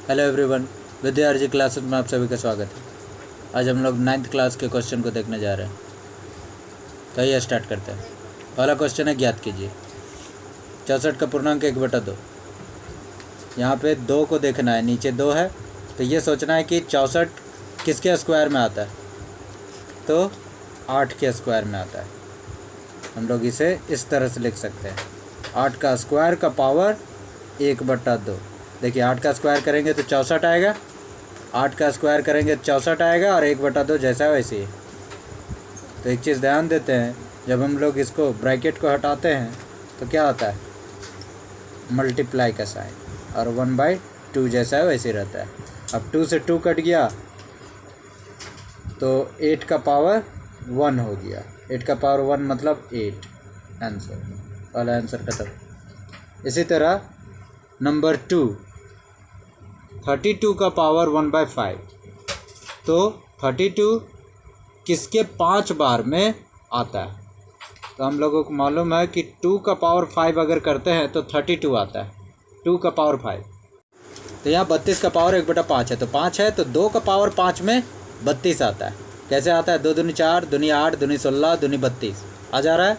Hello everyone, विद्यार्थी classes में आप सभी का स्वागत है। आज हम लोग 9th क्लास के क्वेश्चन को देखने जा रहे हैं। तो आइए स्टार्ट करते हैं। पहला क्वेश्चन है, ज्ञात कीजिए 64 का पूर्णांक 1/2। यहाँ पे 2 को देखना है, नीचे 2 है तो ये सोचना है कि 64 किसके स्क्वायर में आता है, तो 8 के स्क्वायर में आता है। हम लोग इसे इस तरह से लिख सकते हैं, 8 का स्क्वायर का पावर 1/2। देखिए 8 का स्क्वायर करेंगे तो 64 आएगा, 8 का स्क्वायर करेंगे तो 64 आएगा और 1/2 जैसा है वैसे ही। तो एक चीज़ ध्यान देते हैं, जब हम लोग इसको ब्रैकेट को हटाते हैं तो क्या आता है, मल्टीप्लाई का साइन, और 1/2 जैसा है वैसे ही रहता है। अब 2 से 2 कट गया तो 8 का पावर 1 हो गया। 8 का पावर 1 मतलब 8, आंसर, वाला आंसर खत्म। इसी तरह नंबर 2, 32 का पावर 1/5। तो 32 किसके 5 बार में आता है, तो हम लोगों को मालूम है कि 2 का पावर 5 अगर करते हैं तो 32 आता है, 2 का पावर 5। तो यहाँ 32 का पावर 1/5 है, तो 5 है तो 2 का पावर 5 में 32 आता है। कैसे आता है, 2 दूनी 4, दूनी 8, दूनी 16, दूनी 32 आ जा रहा है।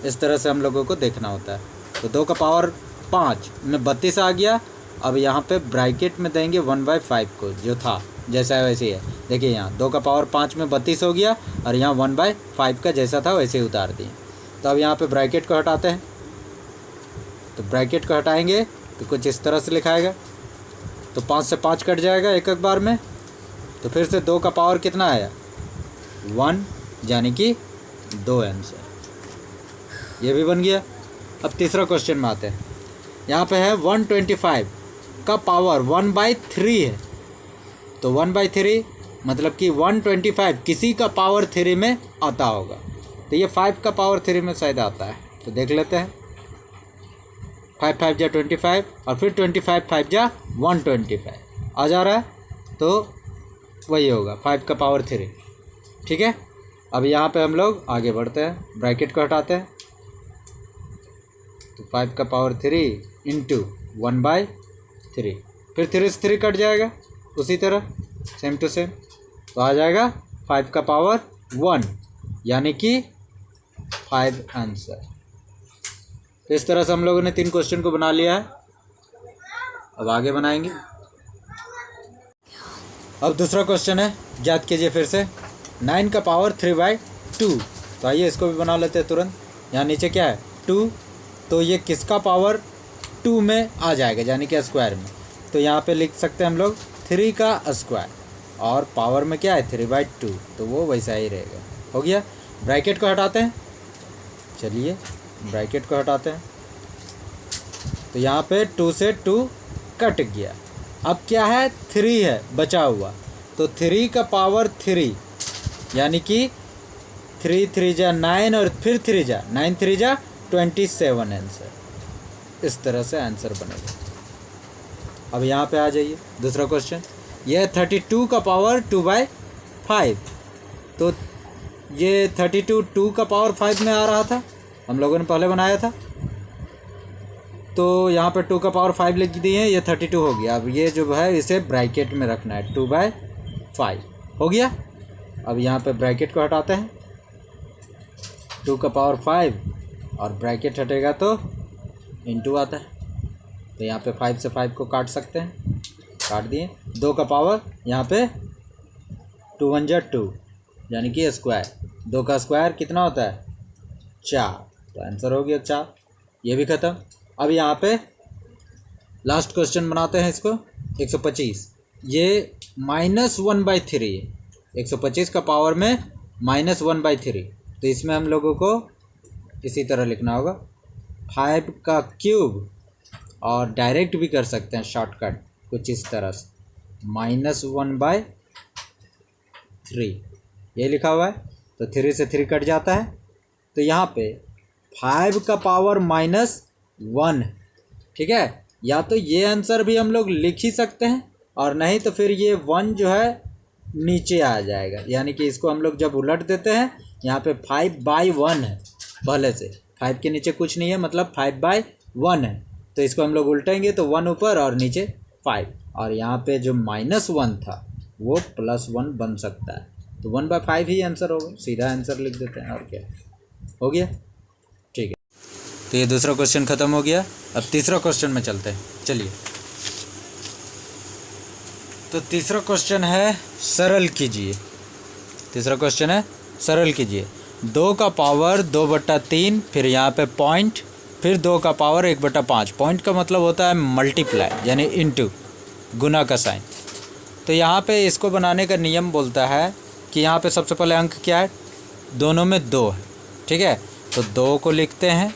इस तरह से हम लोगों को देखना होता है। तो 2 का पावर 5 में 32 आ गया। अब यहाँ पे ब्रैकेट में देंगे 1/5 को, जो था जैसा है वैसे ही है। देखिए यहाँ 2 का पावर 5 में 32 हो गया और यहाँ 1/5 का जैसा था वैसे ही उतार दिए। तो अब यहाँ पे ब्रैकेट को हटाते हैं। तो ब्रैकेट को हटाएंगे तो कुछ इस तरह से लिखाएगा। तो 5 से 5 कट जाएगा एक एक बार में। तो फिर से 2 का पावर कितना आया, 1, यानी कि 2 आंसर। ये भी बन गया। अब तीसरा क्वेश्चन में आते हैं। यहाँ पे है 125 का पावर 1/3 है। तो 1/3 मतलब कि 125 किसी का पावर 3 में आता होगा। तो ये 5 का पावर 3 में शायद आता है, तो देख लेते हैं। 5 5 जा 25 और फिर 25 5 जा 125 आ जा रहा है, तो वही होगा 5 का पावर 3। ठीक है। अब यहाँ पे हम लोग आगे बढ़ते हैं, ब्रैकेट को हटाते हैं। तो 5 का पावर 3 इंटू 1/3, फिर 3 से 3 कट जाएगा उसी तरह, सेम टू सेम। तो आ जाएगा 5 का पावर 1, यानी कि 5 आंसर। तो इस तरह से हम लोगों ने 3 क्वेश्चन को बना लिया है। अब आगे बनाएंगे। अब दूसरा क्वेश्चन है, याद कीजिए फिर से, 9 का पावर 3/2। तो आइए इसको भी बना लेते हैं तुरंत। यहाँ नीचे क्या है, 2, तो ये किसका पावर 2 में आ जाएगा, यानी कि स्क्वायर में। तो यहाँ पे लिख सकते हैं हम लोग 3 का स्क्वायर, और पावर में क्या है 3/2, तो वो वैसा ही रहेगा। हो गया। ब्रैकेट को हटाते हैं। चलिए ब्रैकेट को हटाते हैं। तो यहाँ पे 2 से 2 कट गया। अब क्या है, 3 है बचा हुआ। तो 3 का पावर 3, यानी कि 3 3 जा 9 और फिर 3 जा 9 3 जा 27 आंसर। इस तरह से आंसर बनेगा। अब यहाँ पे आ जाइए दूसरा क्वेश्चन। यह 32 का पावर 2/5। तो ये 32 2 का पावर 5 में आ रहा था, हम लोगों ने पहले बनाया था। तो यहाँ पे 2 का पावर 5 लिख दिए, ये 32 हो गया। अब ये जो है इसे ब्रैकेट में रखना है, 2/5 हो गया। अब यहाँ पे ब्रैकेट को हटाते हैं। 2 का पावर 5 और ब्रैकेट हटेगा तो इंटू आता है। तो यहाँ पे 5 से 5 को काट सकते हैं, काट दिए। 2 का पावर यहाँ पे 2 1 जा 2, यानी कि स्क्वायर। 2 का स्क्वायर कितना होता है, 4। तो आंसर हो गया 4। ये भी ख़त्म। अब यहाँ पे लास्ट क्वेश्चन बनाते हैं इसको। 125, ये -1/3 है। 125 का पावर में -1/3, तो इसमें हम लोगों को इसी तरह लिखना होगा, 5 का क्यूब, और डायरेक्ट भी कर सकते हैं शॉर्टकट कुछ इस तरह से, -1/3 ये लिखा हुआ है। तो 3 से 3 कट जाता है। तो यहाँ पे 5 का पावर -1, ठीक है। या तो ये आंसर भी हम लोग लिख ही सकते हैं, और नहीं तो फिर ये 1 जो है नीचे आ जाएगा, यानी कि इसको हम लोग जब उलट देते हैं, यहाँ पे 5/1 है पहले से, 5 के नीचे कुछ नहीं है, मतलब 5/1 है। तो इसको हम लोग उल्टेंगे तो 1 ऊपर और नीचे 5 और यहाँ पे जो -1 था वो +1 बन सकता है, तो 1/5 ही आंसर होगा। सीधा आंसर लिख देते हैं, और क्या हो गया। ठीक है, तो ये दूसरा क्वेश्चन ख़त्म हो गया। अब तीसरा क्वेश्चन में चलते हैं, चलिए। तो तीसरा क्वेश्चन है सरल कीजिए। तीसरा क्वेश्चन है सरल कीजिए। 2 का पावर 2/3, फिर यहाँ पे पॉइंट, फिर 2 का पावर 1/5। पॉइंट का मतलब होता है मल्टीप्लाई, यानी इनटू, गुना का साइन। तो यहाँ पे इसको बनाने का नियम बोलता है कि यहाँ पे सबसे पहले अंक क्या है, दोनों में 2 है, ठीक है। तो 2 को लिखते हैं,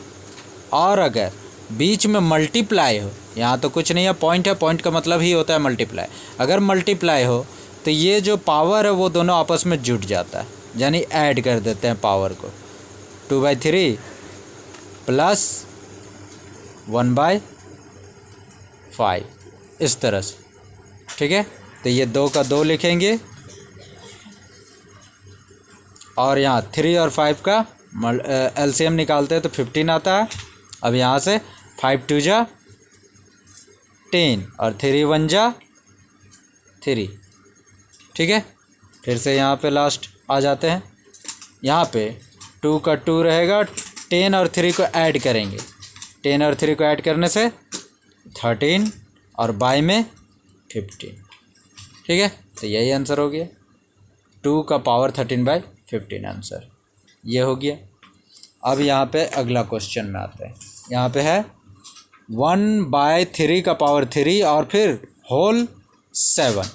और अगर बीच में मल्टीप्लाई हो, यहाँ तो कुछ नहीं है, पॉइंट है, पॉइंट का मतलब ही होता है मल्टीप्लाई। अगर मल्टीप्लाई हो तो ये जो पावर है वो दोनों आपस में जुड़ जाता है, यानी ऐड कर देते हैं पावर को। 2/3 प्लस 1/5, इस तरह से, ठीक है। तो ये 2 का 2 लिखेंगे, और यहाँ 3 और 5 का एलसीएम निकालते हैं तो 15 आता है। अब यहाँ से 5 2 जा 10 और 3 1 जा 3, ठीक है। फिर से यहाँ पे लास्ट आ जाते हैं। यहाँ पे 2 का 2 रहेगा, 10 और 3 को ऐड करेंगे, 10 और 3 को ऐड करने से 13 और बाई में 15, ठीक है। तो यही आंसर हो गया, 2 का पावर 13/15 आंसर ये हो गया। अब यहाँ पे अगला क्वेश्चन में आते हैं। यहाँ पे है 1/3 का पावर 3 और फिर होल 7,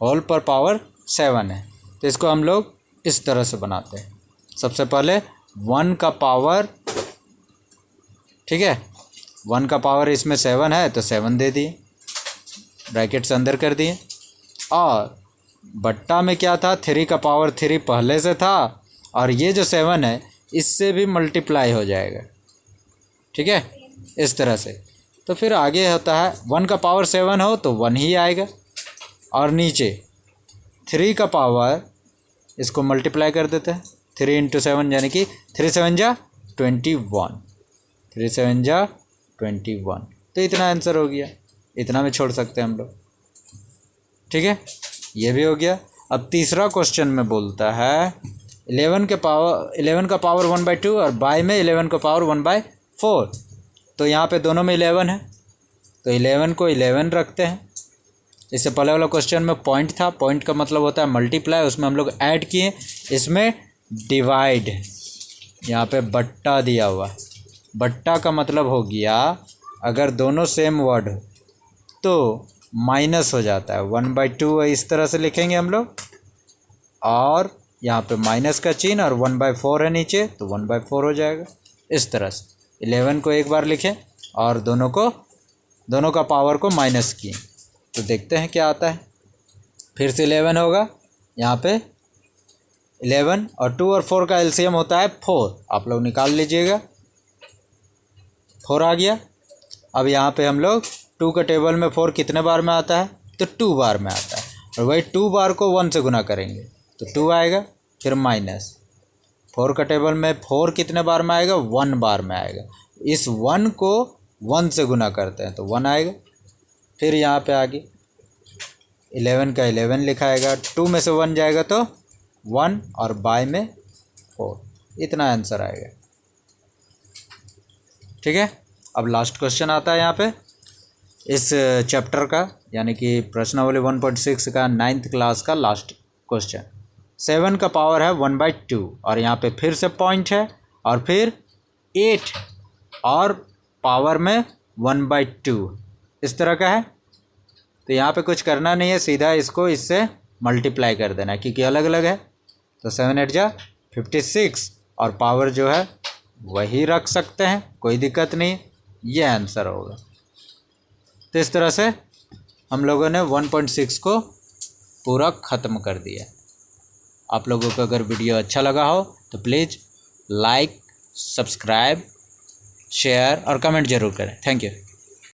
होल पर पावर 7 है। तो इसको हम लोग इस तरह से बनाते हैं। सबसे पहले 1 का पावर, ठीक है, 1 का पावर इसमें 7 है तो 7 दे दिए, ब्रैकेट्स अंदर कर दिए, और बट्टा में क्या था, 3 का पावर 3 पहले से था, और ये जो 7 है इससे भी मल्टीप्लाई हो जाएगा, ठीक है, इस तरह से। तो फिर आगे होता है 1 का पावर 7 हो तो 1 ही आएगा, और नीचे 3 का पावर, इसको मल्टीप्लाई कर देते हैं, 3 × 7 यानी कि 3 7 जा 21, 3 7 जा 21। तो इतना आंसर हो गया, इतना में छोड़ सकते हैं हम लोग, ठीक है, ये भी हो गया। अब तीसरा क्वेश्चन में बोलता है 11 का पावर 1/2 और बाई में 11 का पावर 1/4। तो यहाँ पे दोनों में 11 है, तो 11 को 11 रखते हैं। इससे पहले वाला क्वेश्चन में पॉइंट था, पॉइंट का मतलब होता है मल्टीप्लाई, उसमें हम लोग ऐड किए, इसमें डिवाइड, यहाँ पे बट्टा दिया हुआ। बट्टा का मतलब हो गया अगर दोनों सेम वर्ड हो तो माइनस हो जाता है, 1/2 इस तरह से लिखेंगे हम लोग, और यहाँ पे माइनस का चिन्ह, और 1/4 है नीचे तो 1/4 हो जाएगा, इस तरह से। 11 को एक बार लिखें और दोनों का पावर को माइनस किए, तो देखते हैं क्या आता है। फिर से 11 होगा, यहाँ पे 11 और 2 और 4 का एलसीएम होता है 4, आप लोग निकाल लीजिएगा, 4 आ गया। अब यहाँ पे हम लोग 2 का टेबल में 4 कितने बार में आता है, तो 2 बार में आता है, और वही 2 बार को 1 से गुना करेंगे तो 2 आएगा, फिर माइनस 4 का टेबल में 4 कितने बार में आएगा, 1 बार में आएगा, इस 1 को 1 से गुना करते हैं तो 1 आएगा। फिर यहाँ पे आगे 11 का 11 लिखाएगा, 2 में से 1 जाएगा तो 1 और बाय में 4, इतना आंसर आएगा, ठीक है। अब लास्ट क्वेश्चन आता है यहाँ पे इस चैप्टर का, यानी कि प्रश्नावली 1.6 का 9th क्लास का लास्ट क्वेश्चन। 7 का पावर है 1/2 और यहाँ पे फिर से पॉइंट है, और फिर 8 और पावर में 1/2 इस तरह का है। तो यहाँ पे कुछ करना नहीं है, सीधा इसको इससे मल्टीप्लाई कर देना है, क्योंकि अलग अलग है। तो 7 8 जा 56 और पावर जो है वही रख सकते हैं, कोई दिक्कत नहीं, ये आंसर होगा। तो इस तरह से हम लोगों ने 1.6 को पूरा ख़त्म कर दिया। आप लोगों को अगर वीडियो अच्छा लगा हो तो प्लीज़ लाइक, सब्सक्राइब, शेयर और कमेंट ज़रूर करें। Thank you.